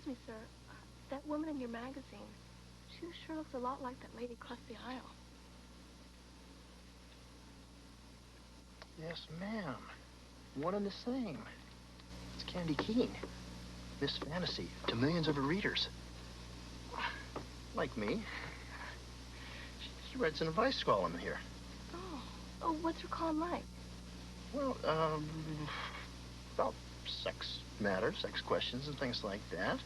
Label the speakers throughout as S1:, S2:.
S1: me, sir. That woman in your magazine, she sure looks a lot like that lady across the aisle.
S2: Yes, ma'am. One and the same. It's Candy Keene, Miss Fantasy, to millions of her readers. Like me. She writes in a Vice column here.
S1: Oh, what's her column like?
S2: Well, about sex matters, sex questions, and things like that.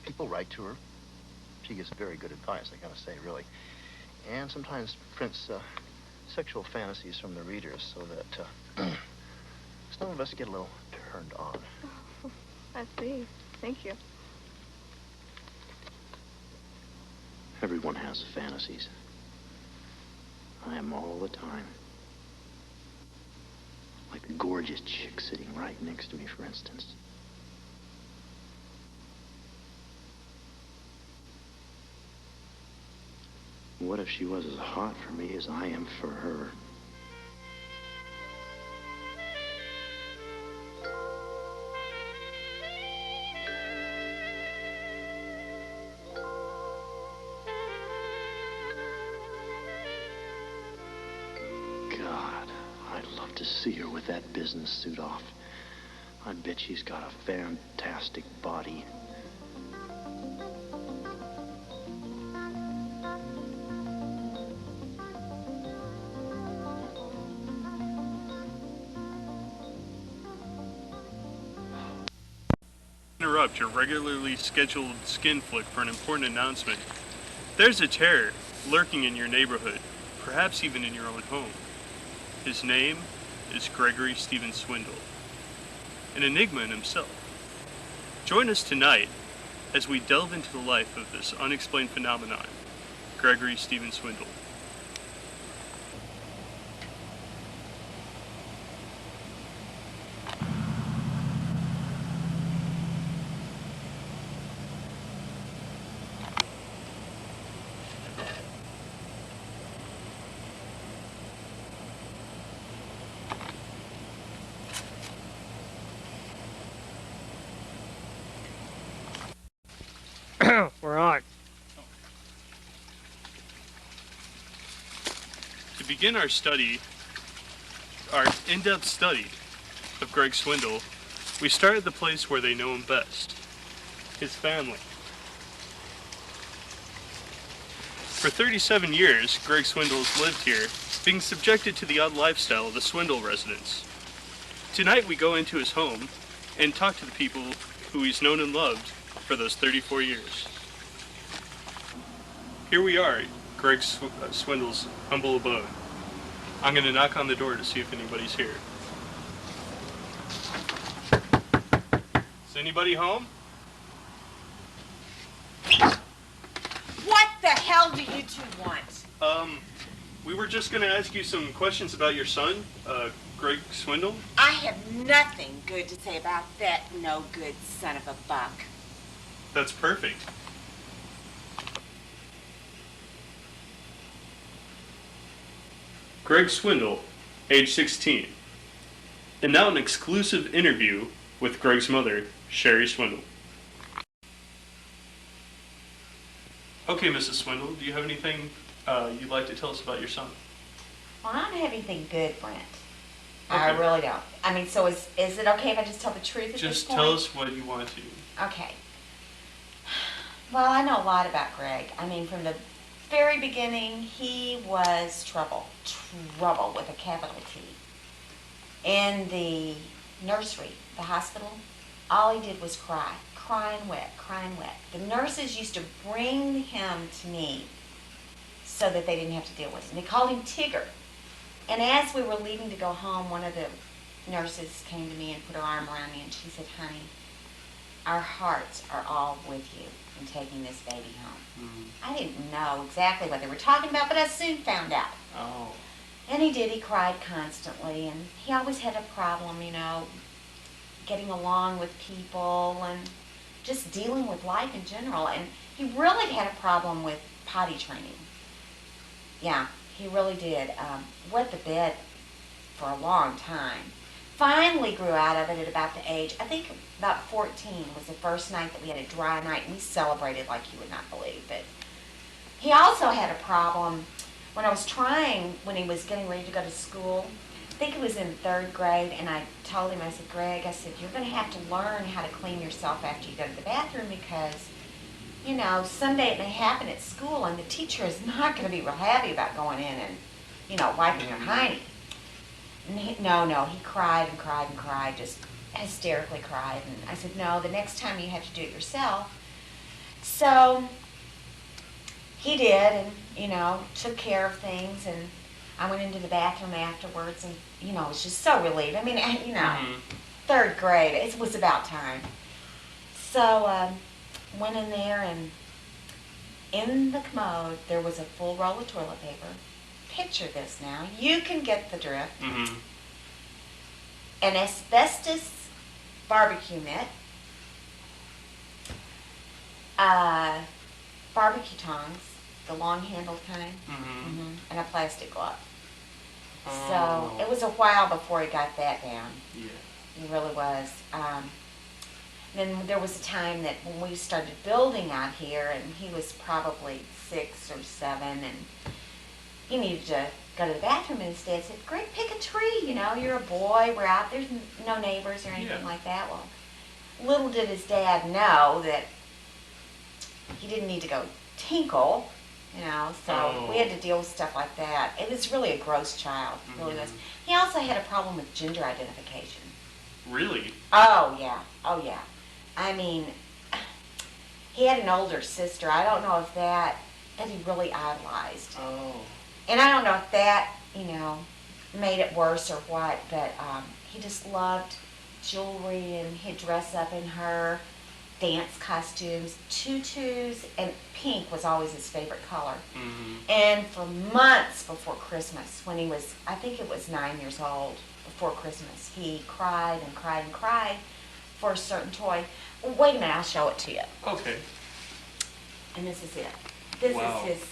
S2: People write to her. She gives very good advice, I gotta say, really. And sometimes prints sexual fantasies from the readers so that some of us get a little turned on.
S1: Oh, I see. Thank you.
S2: Everyone has fantasies. I am all the time. Like the gorgeous chick sitting right next to me, for instance. What if she was as hot for me as I am for her? God, I'd love to see her with that business suit off. I bet she's got a fantastic body.
S3: Interrupt your regularly scheduled skin flick for an important announcement. There's a terror lurking in your neighborhood, perhaps even in your own home. His name is Gregory Stephen Swindle, an enigma in himself. Join us tonight as we delve into the life of this unexplained phenomenon, Gregory Stephen Swindle.
S4: We're on.
S3: To begin our in-depth study of Greg Swindle, we start at the place where they know him best, his family. For 37 years, Greg Swindle has lived here, being subjected to the odd lifestyle of the Swindle residence. Tonight we go into his home and talk to the people who he's known and loved for those 34 years. Here we are, Greg Swindle's humble abode. I'm going to knock on the door to see if anybody's here. Is anybody home?
S5: What the hell do you two want?
S3: We were just going to ask you some questions about your son, Greg Swindle.
S5: I have nothing good to say about that no-good son of a buck.
S3: That's perfect. Greg Swindle, age 16. And now an exclusive interview with Greg's mother, Sherry Swindle. Okay, Mrs. Swindle, do you have anything you'd like to tell us about your son?
S5: Well, I don't have anything good, Brent.
S3: Okay.
S5: I really don't. I mean, so is it okay if I just tell the truth at this
S3: Just
S5: point?
S3: tell us what you want to.
S5: Okay. Well, I know a lot about Greg. I mean, from the very beginning, he was trouble with a capital T. In the nursery, the hospital, all he did was cry, crying wet. The nurses used to bring him to me so that they didn't have to deal with him. They called him Tigger. And as we were leaving to go home, one of the nurses came to me and put her arm around me and she said, "Honey, our hearts are all with you in taking this baby home." Mm-hmm. I didn't know exactly what they were talking about, but I soon found out.
S3: Oh.
S5: And he did. He cried constantly, and he always had a problem, getting along with people and just dealing with life in general. And he really had a problem with potty training. Yeah, he really did. Wet the bed for a long time. finally grew out of it at about the age, I think about 14 was the first night that we had a dry night, and we celebrated like you would not believe. But he also had a problem when I was trying, when he was getting ready to go to school. I think it was in 3rd grade, and I told him, I said, Greg, I said, you're going to have to learn how to clean yourself after you go to the bathroom because, you know, someday it may happen at school, and the teacher is not going to be real happy about going in and, you know, wiping your hiney. And he cried and cried and cried, just hysterically cried. And I said, no, the next time you have to do it yourself. So he did, and, you know, took care of things, and I went into the bathroom afterwards, and, you know, I was just so relieved. I mean, you know, 3rd grade, it was about time. So went in there, and in the commode, there was a full roll of toilet paper. Picture this now. You can get the drift.
S3: Mm-hmm.
S5: An asbestos barbecue mitt, barbecue tongs, the long-handled kind, and a plastic glove. So it was a while before he got that down.
S3: Yeah.
S5: He really was. Then there was a time that when we started building out here, and he was probably 6 or 7, and he needed to go to the bathroom, and his dad said, Greg, pick a tree, you know, you're a boy, we're out, there's no neighbors or anything like that. Well, little did his dad know that he didn't need to go tinkle, you know, so we had to deal with stuff like that. It was really a gross child, really was. He also had a problem with gender identification.
S3: Really?
S5: Oh, yeah. I mean, he had an older sister. I don't know if that he really idolized.
S3: Oh.
S5: And I don't know if that, you know, made it worse or what, but he just loved jewelry, and he'd dress up in her dance costumes, tutus, and pink was always his favorite color. And for months before Christmas, when he was, I think it was 9 years old, before Christmas, he cried and cried and cried for a certain toy. Wait a minute, I'll show it to you.
S3: Okay.
S5: And this is it. This is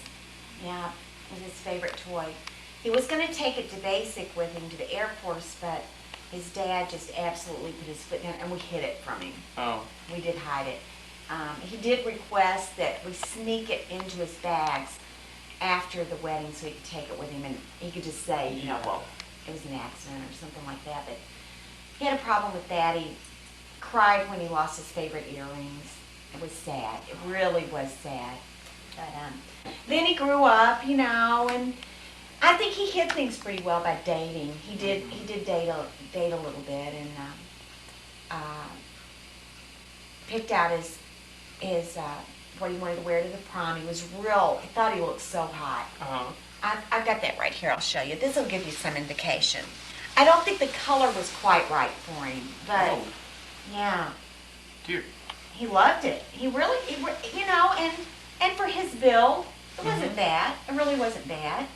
S5: his favorite toy. He was going to take it to basic with him to the Air Force, but his dad just absolutely put his foot down, and we hid it from him.
S3: Oh.
S5: We did hide it. He did request that we sneak it into his bags after the wedding so he could take it with him, and he could just say, you know, well, it was an accident or something like that. But he had a problem with that. He cried when he lost his favorite earrings. It was sad. It really was sad. But then he grew up, you know, and I think he hid things pretty well by dating. He did date a little bit, and picked out his what he wanted to wear to the prom. He thought he looked so hot. I've got that right here. I'll show you. This will give you some indication. I don't think the color was quite right for him, but yeah.
S3: Dear.
S5: He loved it. He really, you know, and for his build, it wasn't bad. It really wasn't bad.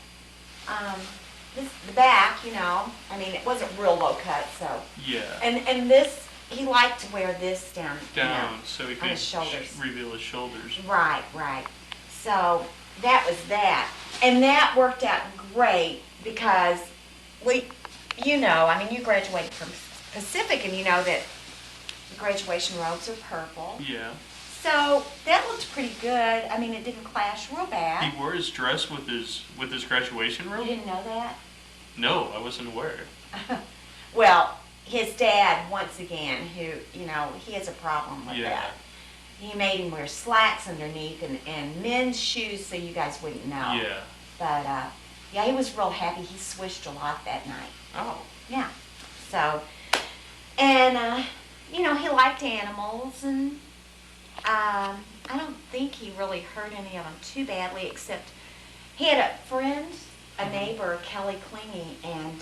S5: The back, you know, I mean, it wasn't real low cut, so.
S3: Yeah.
S5: And this, he liked to wear this down, you know,
S3: so he
S5: on his shoulders.
S3: reveal his shoulders.
S5: Right. So that was that. And that worked out great because you know, I mean, you graduated from Pacific, and you know that the graduation robes are purple.
S3: Yeah.
S5: So that looked pretty good. I mean, it didn't clash real bad.
S3: He wore his dress with his graduation robe?
S5: You didn't know that?
S3: No, I wasn't aware.
S5: Well, his dad, once again, who, you know, he has a problem with that. He made him wear slacks underneath and men's shoes so you guys wouldn't know.
S3: Yeah.
S5: But, yeah, he was real happy. He swished a lot that night.
S3: Oh.
S5: Yeah. So, and, you know, he liked animals, and I don't think he really hurt any of them too badly, except he had a friend, a neighbor, Kelly Clingy, and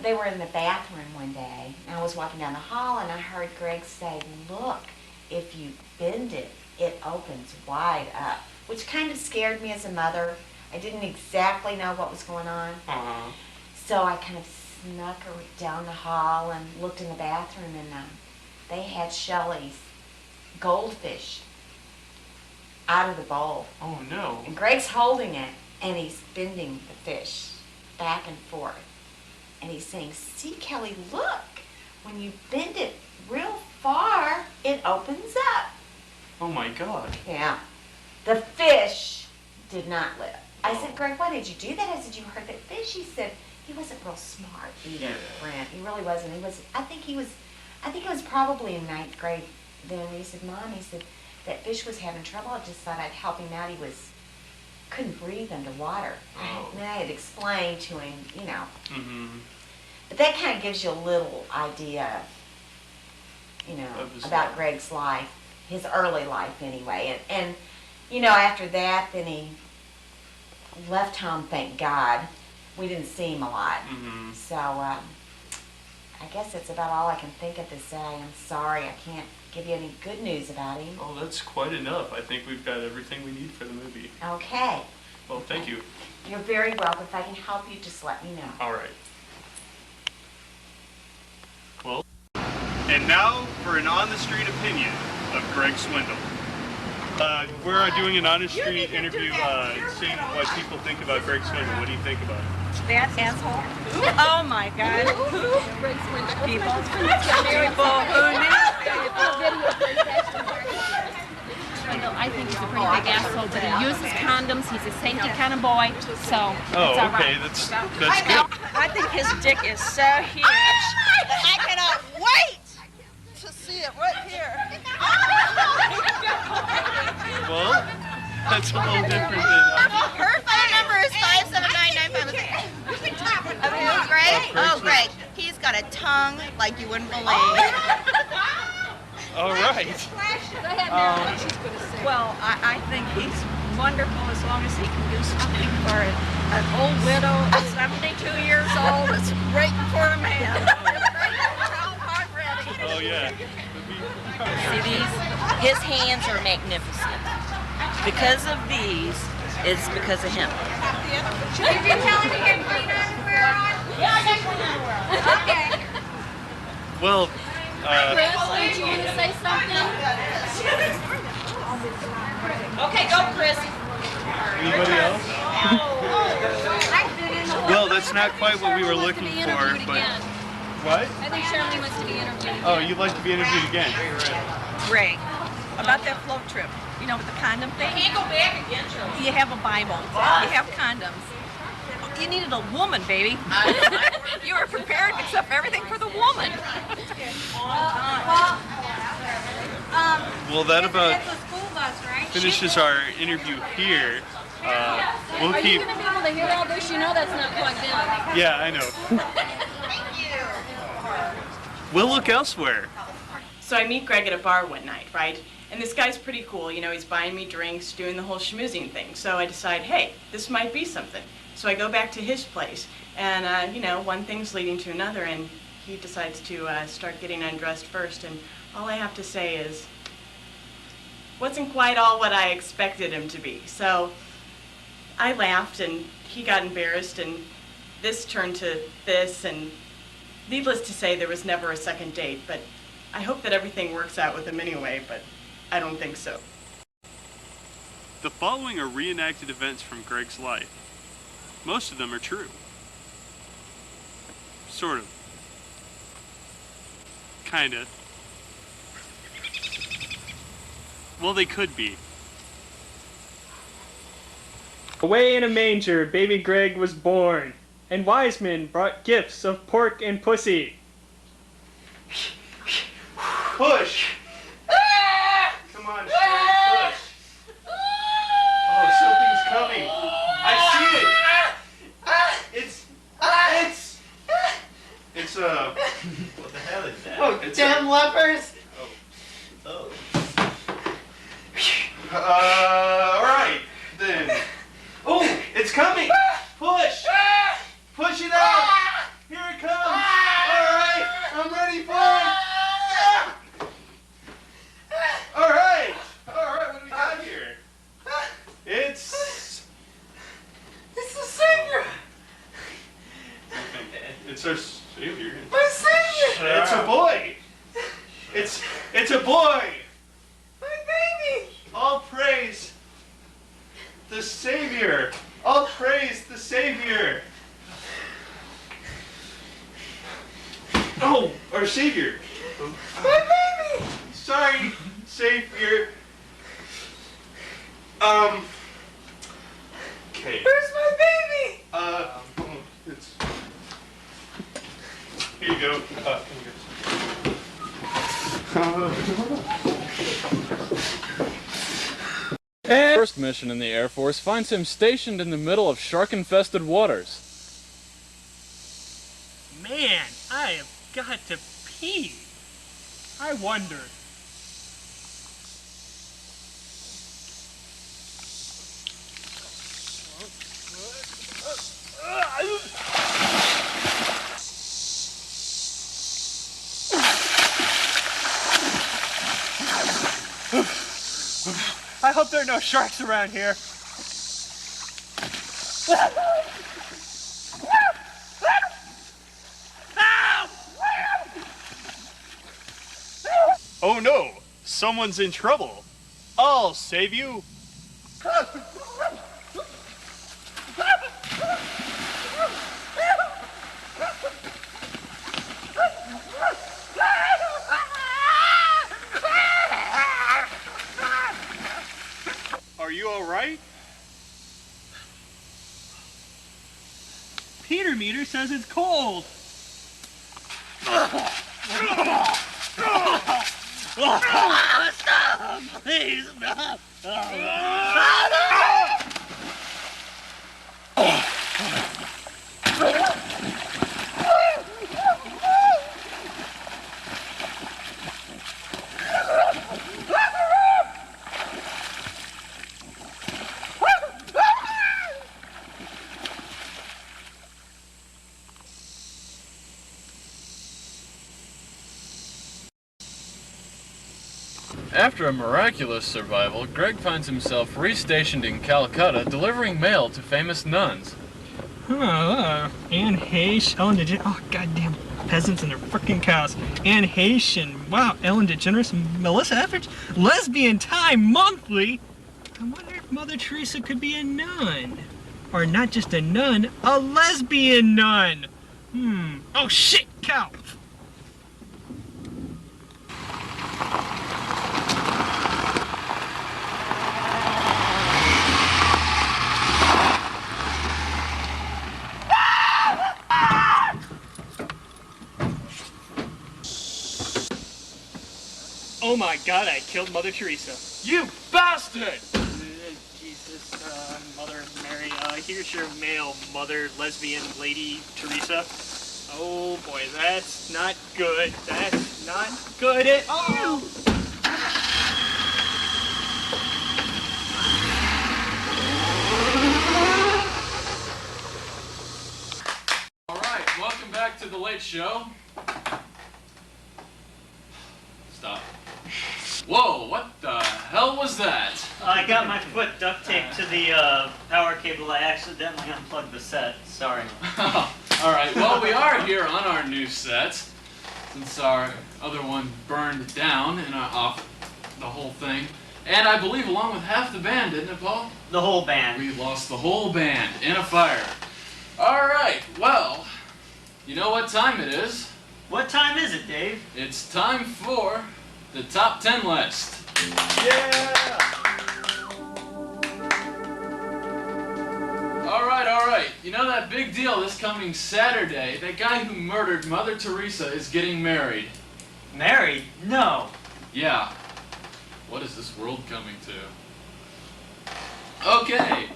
S5: they were in the bathroom one day, and I was walking down the hall, and I heard Greg say, look, if you bend it, it opens wide up, which kind of scared me as a mother. I didn't exactly know what was going on. So I kind of snuck down the hall and looked in the bathroom, and they had Shelley's goldfish out of the bowl.
S3: Oh, no.
S5: And Greg's holding it, and he's bending the fish back and forth. And he's saying, see, Kelly, look. When you bend it real far, it opens up.
S3: Oh my God.
S5: Yeah. The fish did not live. I said, Greg, why did you do that? I said, you hurt that fish. He said, he wasn't real smart either, Brent. He really wasn't. I think he was probably in 9th grade then. He said, Mom, he said, that fish was having trouble. I just thought I'd help him out. He couldn't breathe underwater. And I had explained to him, you know.
S3: Mm-hmm.
S5: But that kind of gives you a little idea, you know, about Greg's life, his early life anyway. And you know, after that, then he left home, thank God. We didn't see him a lot.
S3: Mm-hmm.
S5: So I guess that's about all I can think of to say. I'm sorry, I can't give you any good news about him.
S3: Oh, that's quite enough. I think we've got everything we need for the movie.
S5: Okay.
S3: Well, thank you.
S5: You're very welcome. If I can help you, just let me know.
S3: All right. Well, and now for an on-the-street opinion of Greg Swindle. We're doing an on-the-street interview, seeing what people think about Greg Swindle. What do you think about it?
S4: That asshole? Oh my God.
S1: Greg Swindle.
S4: People who need
S6: Swindle, I think he's a pretty big asshole, but he uses condoms. He's a safety kind of boy, so
S3: Oh,
S6: it's all
S3: okay,
S6: right.
S3: that's good.
S4: I think his dick is so huge that I cannot wait to see it right here.
S3: Well, that's a little different than.
S4: Her phone number is 57995. Of who, Greg? Oh, Greg. He's got a tongue like you wouldn't believe.
S3: All right.
S4: Well, I think he's wonderful as long as he can do something for an old widow at 72 years old. It's great for a man.
S3: Oh yeah.
S7: See these? His hands are magnificent. Because of these, it's because of him.
S4: Should you be telling me you have clean underwear on? Yeah, I got clean underwear. Okay.
S3: Well,
S6: Chris, don't you want to say something?
S7: Okay, go, Chris.
S3: anybody else? Well, that's not quite what we were looking for, but what?
S6: I think Shirley wants to be interviewed.
S3: Oh, you'd like to be interviewed again?
S4: Greg, about that float trip, you know, with the condom thing?
S7: Can't go back again, Shirley.
S4: You have a Bible. You have condoms. You needed a woman, baby. You were prepared except for everything for the woman.
S3: Well, that about finishes our interview here. We'll
S6: Are you
S3: keep.
S6: going to be able to hear all this? You know that's not plugged in.
S3: Yeah, I know. We'll look elsewhere.
S8: So I meet Greg at a bar one night, right? And this guy's pretty cool, you know, he's buying me drinks, doing the whole schmoozing thing. So I decide, hey, this might be something. So I go back to his place, and you know, one thing's leading to another, and he decides to start getting undressed first, and all I have to say is, wasn't quite all what I expected him to be. So I laughed, and he got embarrassed, and this turned to this, and needless to say, there was never a second date, but I hope that everything works out with him anyway, but I don't think so.
S3: The following are reenacted events from Greg's life. Most of them are true. Sort of. Kinda. Well, they could be.
S9: Away in a manger, baby Greg was born, and wise men brought gifts of pork and pussy.
S3: Push! Come on, Sharon, push! Oh, something's coming! I see it! It's what the hell is that?
S2: Oh,
S3: It's
S2: damn lepers!
S3: Oh. Alright, then. Oh, it's coming! Push! Push it out! Here it comes! Alright, I'm ready for it! Alright! Alright, what do we got here? It's
S2: the Savior!
S3: It's our savior.
S2: My Savior!
S3: It's a boy! It's a boy!
S2: My baby!
S3: All praise the Savior! All praise the Savior! Or Savior.
S10: My baby!
S3: Sorry, Savior. Okay.
S10: Where's my baby?
S3: It's... Here you go.
S11: And first mission in the Air Force finds him stationed in the middle of shark-infested waters.
S9: Man, I have got to pee. I wonder. I hope there are no sharks around here.
S3: Oh no! Someone's in trouble. I'll save you. Are you all right?
S9: Peter Meter says it's cold.
S10: Stop! Please, stop!
S11: After a miraculous survival, Greg finds himself restationed in Calcutta, delivering mail to famous nuns.
S9: Anne Heche, Ellen DeGeneres, oh goddamn peasants and their frickin' cows. Anne Heche and, wow, Ellen DeGeneres and Melissa Etheridge. Lesbian Time Monthly. I wonder if Mother Teresa could be a nun. Or not just a nun, a lesbian nun. Oh shit, cow. Oh my god, I killed Mother Teresa.
S11: You bastard!
S9: Jesus, Mother Mary, here's your mail, Mother Lesbian Lady Teresa. Oh boy, that's not good. That's not good at all.
S11: Alright, welcome back to The Late Show. Stop. Whoa, what the hell was that?
S12: I got my foot duct taped to the power cable. I accidentally unplugged the set. Sorry.
S11: Alright, well, we are here on our new set, since our other one burned down and off the whole thing. And I believe along with half the band, didn't it, Paul?
S12: The whole band.
S11: We lost the whole band in a fire. Alright, well, you know what time it is?
S12: What time is it, Dave?
S11: It's time for the top 10 list.
S3: Yeah!
S11: Alright. You know that big deal this coming Saturday? That guy who murdered Mother Teresa is getting married.
S12: Married? No.
S11: Yeah. What is this world coming to? Okay.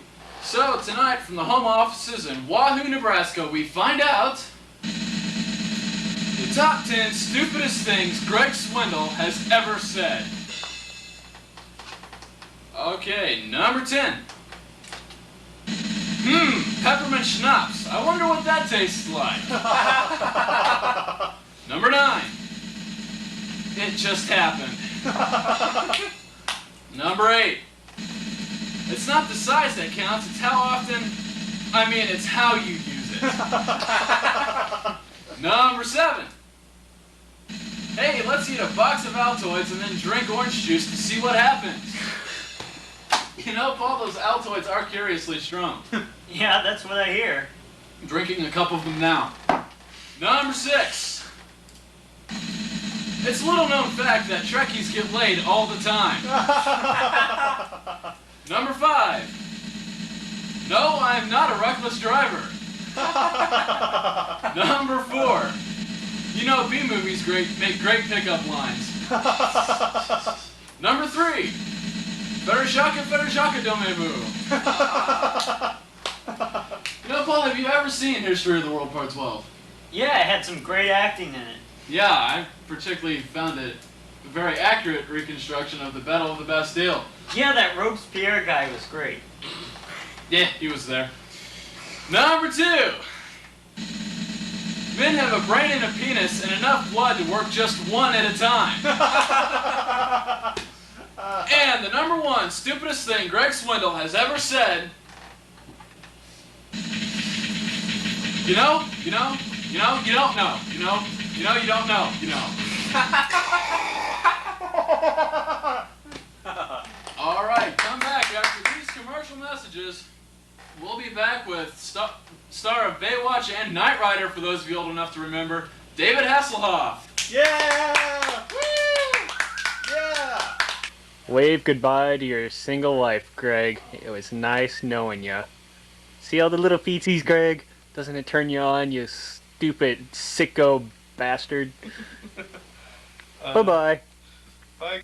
S11: So tonight from the home offices in Wahoo, Nebraska, we find out the top 10 stupidest things Greg Swindle has ever said. Okay, number 10. Peppermint schnapps. I wonder what that tastes like. Number 9. It just happened. Number 8. It's not the size that counts, it's how often, it's how you use it. Number 7. Hey, let's eat a box of Altoids and then drink orange juice to see what happens. You know, Paul, those Altoids are curiously strong.
S12: Yeah, that's what I hear.
S11: I'm drinking a cup of them now. Number 6. It's a little known fact that Trekkies get laid all the time. Number 5. No, I am not a reckless driver. Number 4. You know B-movies make great pickup lines. Number 3. Better shaka, don't move. You know, Paul, have you ever seen History of the World Part 12?
S12: Yeah, it had some great acting in it.
S11: Yeah, I particularly found it a very accurate reconstruction of the Battle of the Bastille.
S12: Yeah, that Robespierre guy was great.
S11: Yeah, he was there. Number 2. Men have a brain and a penis and enough blood to work just one at a time. And the number 1 stupidest thing Greg Swindle has ever said. You don't know. You don't know. All right, come back after these commercial messages. We'll be back with star of Baywatch and Knight Rider, for those of you old enough to remember, David Hasselhoff.
S2: Yeah! Woo! Yeah!
S9: Wave goodbye to your single life, Greg. It was nice knowing ya. See all the little feetsies, Greg? Doesn't it turn you on, you stupid sicko bastard? Bye-bye.
S3: Bye.